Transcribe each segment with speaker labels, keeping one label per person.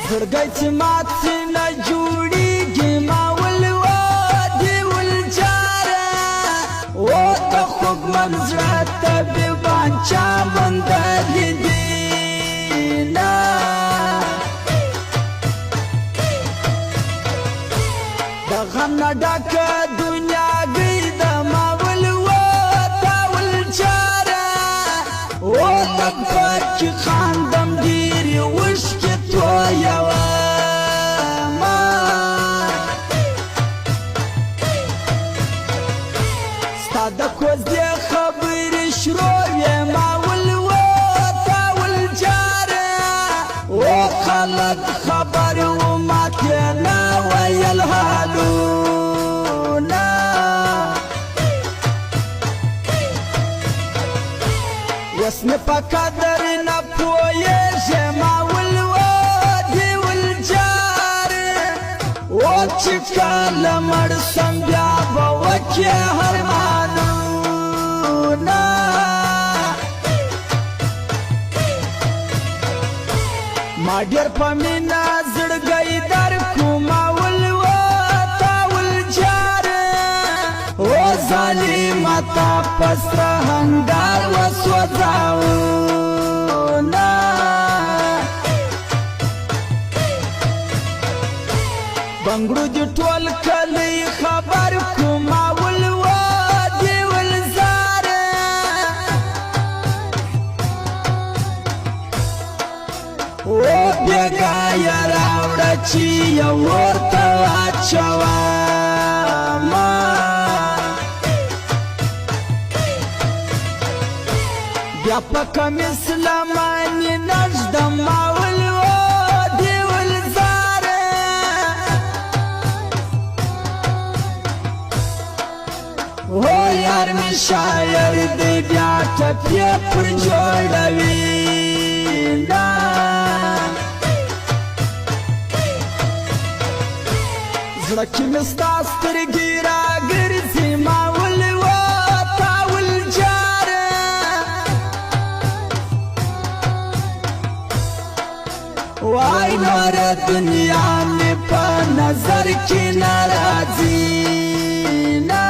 Speaker 1: زړګی چې ماتې نه جوړېږي ما ولودې ولجاره و د خوږمن زړه طبیبان چا موندلي دینه د غم نه ډکه دنیاګۍ ده ما ولوده ولجاره و لږ بد چې خاندم ډېرې اوښکې تویومه ستا د کوزدې خبرې شروع ما ولوده ولجاره و خلک خبر و ماته نه ویل حالونه اوس مې په قدر نه پوهېږې ما ولودې ولجاره و چې کله مړ سم بیا به وکړې ارمانونه ما ډېر په مینه زړګی درکړو ما ولوده ولجاره و ظالمه تا په سره هنګار وسوځاونه بنګړو دې ټول کلی خبر کړو ما ولودې ولزاره و بېګا یې راوړه چې یو ورته واچومه بیا په کمیس لمانې نږدم ما ولودې ولزاره هو یار مې شاعر دی بیا ټپې پر جوړوینه زړه کې مې ستا سترګې راګرځي ما ولوده ولجاره وای نوره دنیا مې په نظر کې نه راځي نه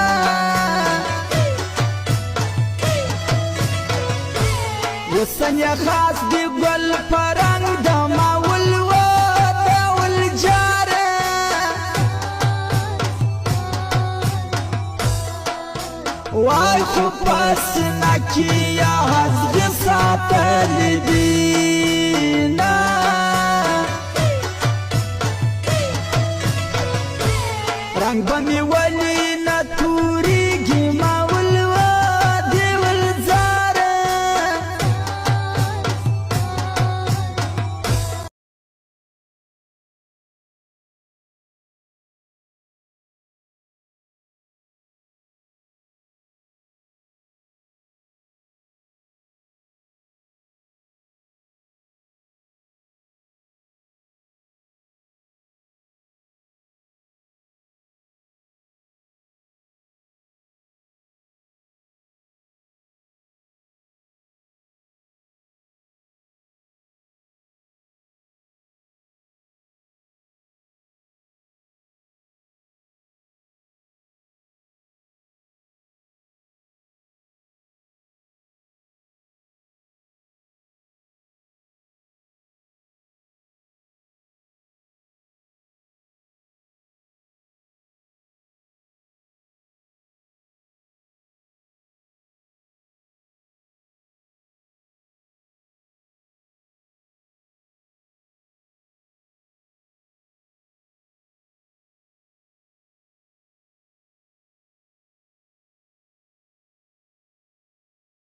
Speaker 1: وسن یې خاص دی ګل په رنګ د ما ولوده ولجاره وای خو په سینه کې یې هسکې ساتلې دي